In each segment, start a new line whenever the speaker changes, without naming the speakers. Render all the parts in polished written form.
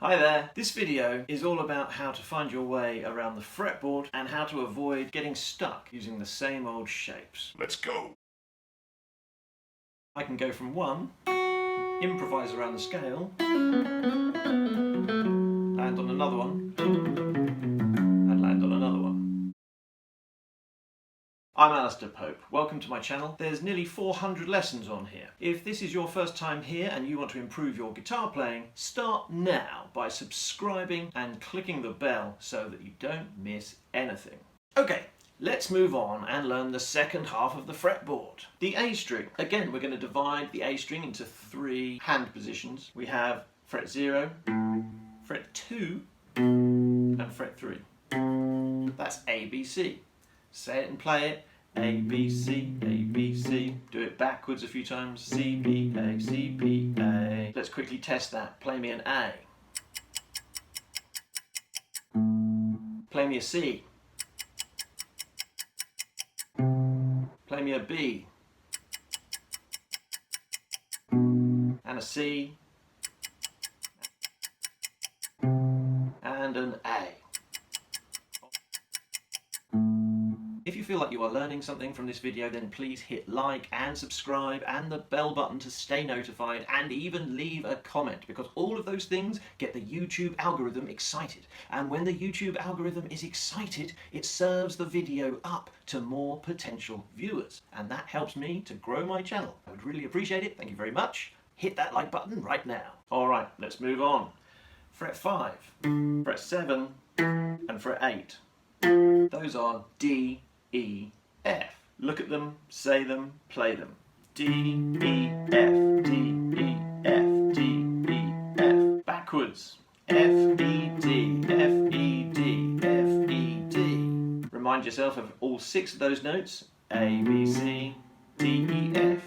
Hi there. This video is all about how to find your way around the fretboard and how to avoid getting stuck using the same old shapes.
Let's go.
I can go from 1, improvise around the scale, land on another one, and land on another one. I'm Alistair Pope. Welcome to my channel. There's nearly 400 lessons on here. If this is your first time here and you want to improve your guitar playing, start now by subscribing and clicking the bell so that you don't miss anything. Okay, let's move on and learn the second half of the fretboard. The A string. Again, we're going to divide the A string into 3 hand positions. We have fret 0, fret 2, and fret 3. That's A, B, C. Say it and play it. A, B, C, A, B, C. Do it backwards a few times. C, B, A, C, B, A. Let's quickly test that. Play me an A. Play me a C. Play me a B. And a C. And an A. If you feel like you are learning something from this video, then please hit like and subscribe and the bell button to stay notified, and even leave a comment, because all of those things get the YouTube algorithm excited. And when the YouTube algorithm is excited, it serves the video up to more potential viewers. And that helps me to grow my channel. I would really appreciate it. Thank you very much. Hit that like button right now. All right, let's move on. Fret 5, fret 7, and fret 8. Those are D, E, F. Look at them, say them, play them. D, E, F, D, E, F, D, E, F. Backwards. F, E, D, F, E, D, F, E, D. Remind yourself of all 6 of those notes. A, B, C, D, E, F,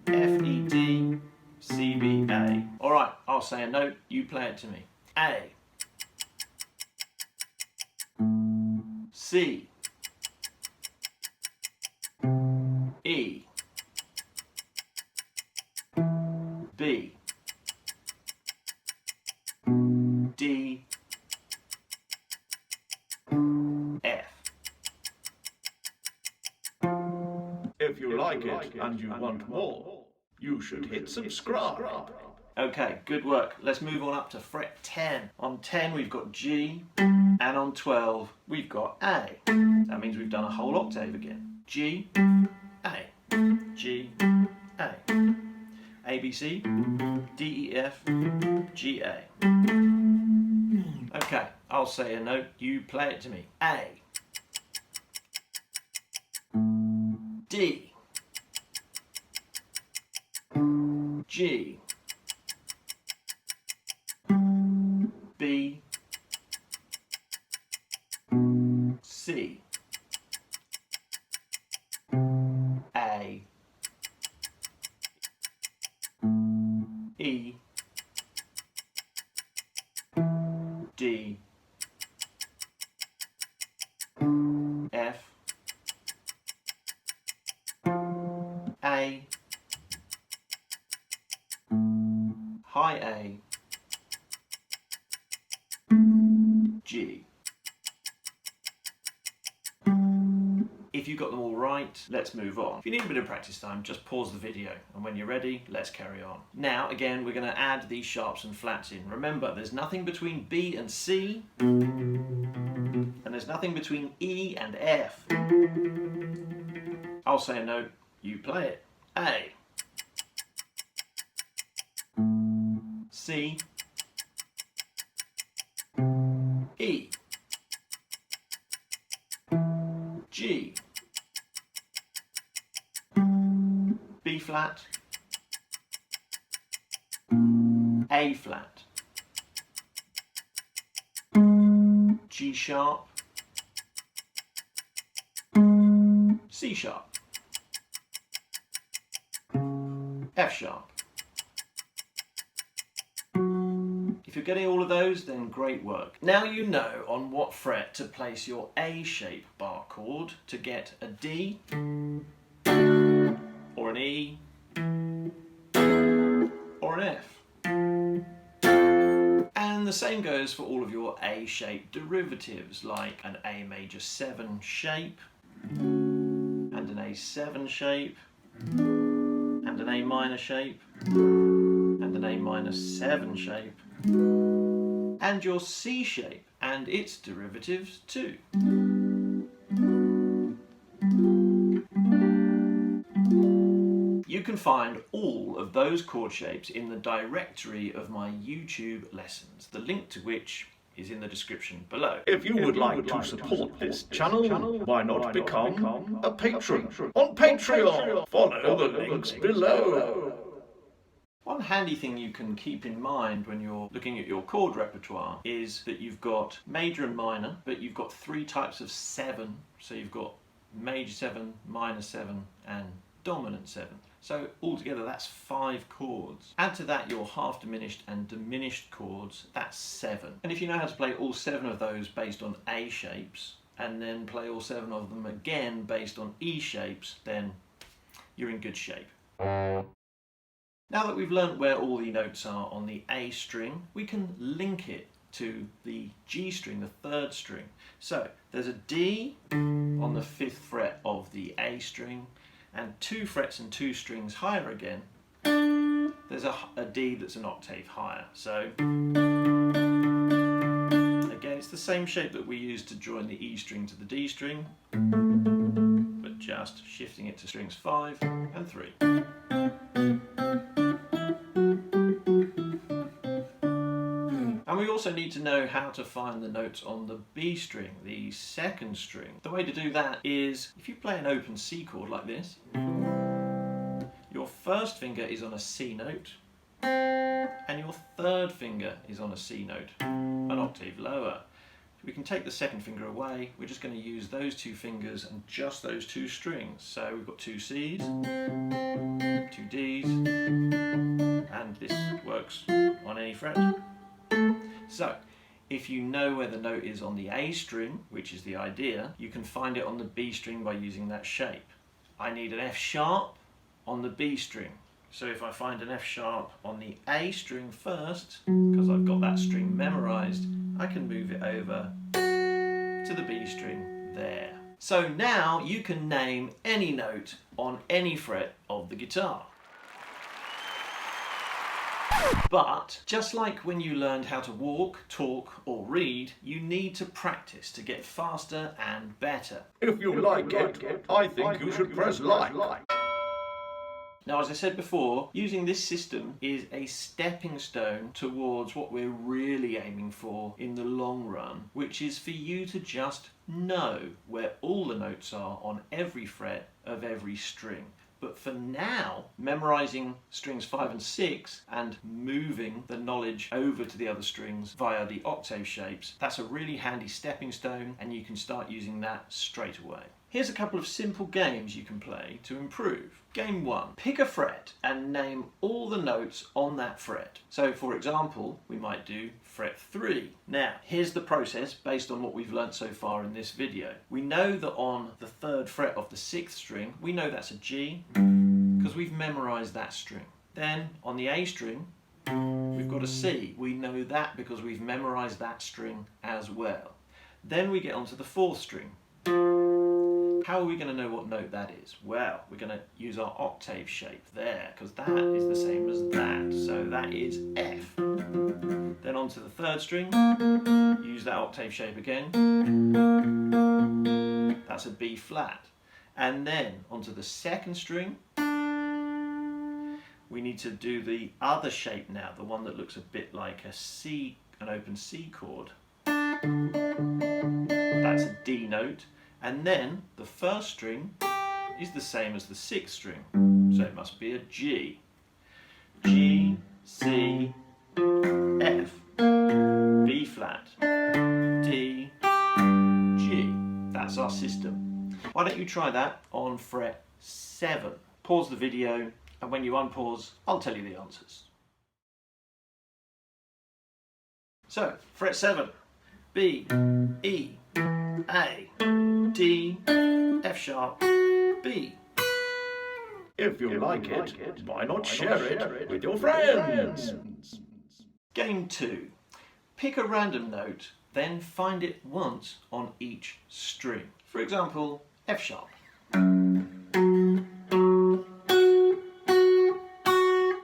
F, E, D, C, B, A. Alright, I'll say a note, you play it to me. A. C. E. B. D. F.
If you like it and you want more, you should hit subscribe.
Okay, good work. Let's move on up to fret 10. On 10 we've got G, and on 12 we've got A. That means we've done a whole octave again. G, A, G, A. A, B, C, D, E, F, G, A. Okay, I'll say a note, you play it to me. A. D. G. B. C. A. E. D. F. A. High A. G. If you got them all right, let's move on. If you need a bit of practice time, just pause the video, and when you're ready, let's carry on. Now, again, we're going to add these sharps and flats in. Remember, there's nothing between B and C, and there's nothing between E and F. I'll say a note, you play it. A. C. E. G. B flat. A flat. G sharp. C sharp. F sharp. If you're getting all of those, then great work. Now you know on what fret to place your A-shape bar chord to get a D, or an E, or an F. And And the same goes for all of your A-shaped derivatives, like an A major 7 shape, and an A7 shape, and an A minor shape, and an A minor 7 shape, and your C shape and its derivatives too. You can find all of those chord shapes in the directory of my YouTube lessons, the link to which is in the description below.
If you would like to support this channel, why not become a patron on Patreon? Follow the links below.
One handy thing you can keep in mind when you're looking at your chord repertoire is that you've got major and minor, but you've got 3 types of 7. So you've got major 7, minor 7, and dominant 7. So altogether that's 5 chords. Add to that your half diminished and diminished chords, that's 7. And if you know how to play all 7 of those based on A shapes, and then play all 7 of them again based on E shapes, then you're in good shape. Now that we've learnt where all the notes are on the A string, we can link it to the G string, the 3rd string. So there's a D on the 5th fret of the A string, and 2 frets and 2 strings higher again, there's a D that's an octave higher. So again, it's the same shape that we used to join the E string to the D string, but just shifting it to strings 5 and 3. And we also need to know how to find the notes on the B string, the 2nd string. The way to do that is, if you play an open C chord like this, your 1st finger is on a C note, and your 3rd finger is on a C note, an octave lower. We can take the 2nd finger away, we're just going to use those 2 fingers and just those 2 strings. So we've got 2 Cs, 2 Ds, and this works on any fret. So, if you know where the note is on the A string, which is the idea, you can find it on the B string by using that shape. I need an F sharp on the B string. So if I find an F sharp on the A string first, because I've got that string memorized, I can move it over to the B string there. So now you can name any note on any fret of the guitar. But just like when you learned how to walk, talk or read, you need to practice to get faster and better.
If you like it, I think you should press like.
Now, as I said before, using this system is a stepping stone towards what we're really aiming for in the long run, which is for you to just know where all the notes are on every fret of every string. But for now, memorizing strings 5 and 6 and moving the knowledge over to the other strings via the octave shapes, that's a really handy stepping stone, and you can start using that straight away. Here's a couple of simple games you can play to improve. Game 1. Pick a fret and name all the notes on that fret. So for example, we might do fret 3. Now, here's the process based on what we've learnt so far in this video. We know that on the 3rd fret of the 6th string, we know that's a G because we've memorized that string. Then on the A string, we've got a C. We know that because we've memorized that string as well. Then we get onto the 4th string. How are we going to know what note that is? Well, we're going to use our octave shape there, because that is the same as that. So that is F. Then onto the 3rd string, use that octave shape again. That's a B flat. And then onto the 2nd string, we need to do the other shape now, the one that looks a bit like a C, an open C chord. That's a D note. And then the 1st string is the same as the 6th string, so it must be a G. G, C, F, B flat, D, G. That's our system. Why don't you try that on fret 7? Pause the video, and when you unpause, I'll tell you the answers. So, fret 7, B, E, A, D, F sharp, B.
If you like it, why not share it with your friends?
Game 2. Pick a random note, then find it once on each string. For example, F sharp.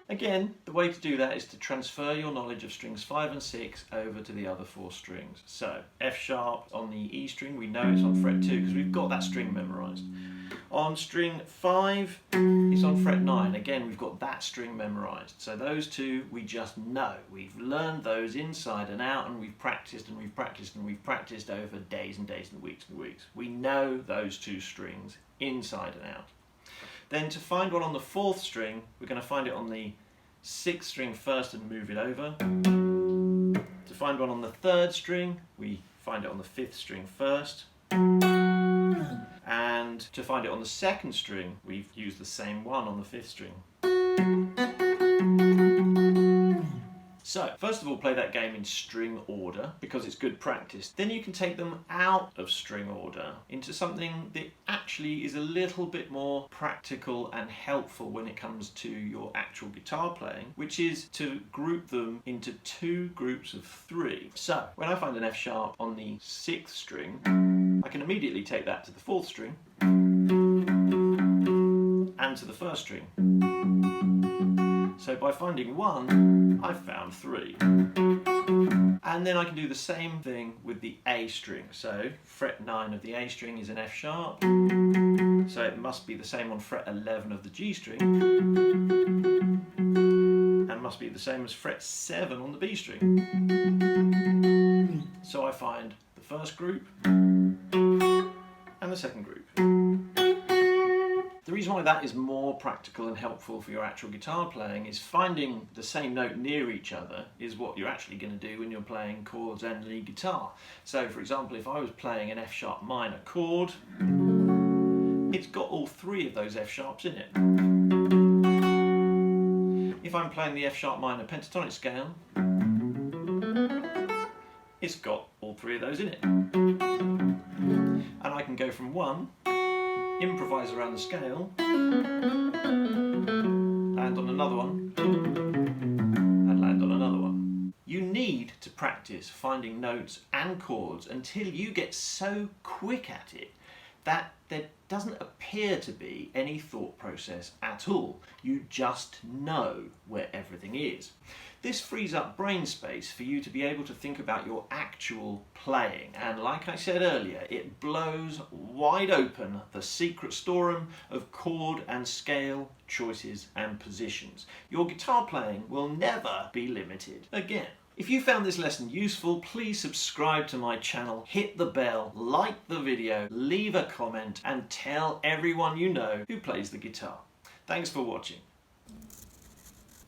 Again, the way to do that is to transfer your knowledge of strings 5 and 6 over to the other 4 strings. So, F sharp on the E string, we know it's on fret 2 because we've got that string memorised. On string 5, it's on fret 9. Again, we've got that string memorised. So those two we just know. We've learned those inside and out, and we've practised and we've practised and we've practised over days and days and weeks and weeks. We know those 2 strings inside and out. Then to find one on the 4th string, we're going to find it on the 6th string first and move it over. To find one on the 3rd string, we find it on the 5th string first. And to find it on the 2nd string, we've used the same one on the 5th string. So, first of all, play that game in string order because it's good practice. Then you can take them out of string order into something that actually is a little bit more practical and helpful when it comes to your actual guitar playing, which is to group them into 2 groups of 3. So, when I find an F sharp on the 6th string, I can immediately take that to the 4th string and to the 1st string. So by finding 1, I've found 3. And then I can do the same thing with the A string. So fret 9 of the A string is an F sharp. So it must be the same on fret 11 of the G string. And must be the same as fret 7 on the B string. So I find the first group and the second group. The reason why that is more practical and helpful for your actual guitar playing is finding the same note near each other is what you're actually going to do when you're playing chords and lead guitar. So for example, if I was playing an F sharp minor chord, it's got all 3 of those F sharps in it. If I'm playing the F sharp minor pentatonic scale, it's got all 3 of those in it. And I can go from 1, improvise around the scale, land on another one, and land on another one. You need to practice finding notes and chords until you get so quick at it that there doesn't appear to be any thought process at all. You just know where everything is. This frees up brain space for you to be able to think about your actual playing, and like I said earlier, it blows wide open the secret storeroom of chord and scale choices and positions. Your guitar playing will never be limited again. If you found this lesson useful, please subscribe to my channel, hit the bell, like the video, leave a comment, and tell everyone you know who plays the guitar. Thanks for watching.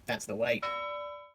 That's the way.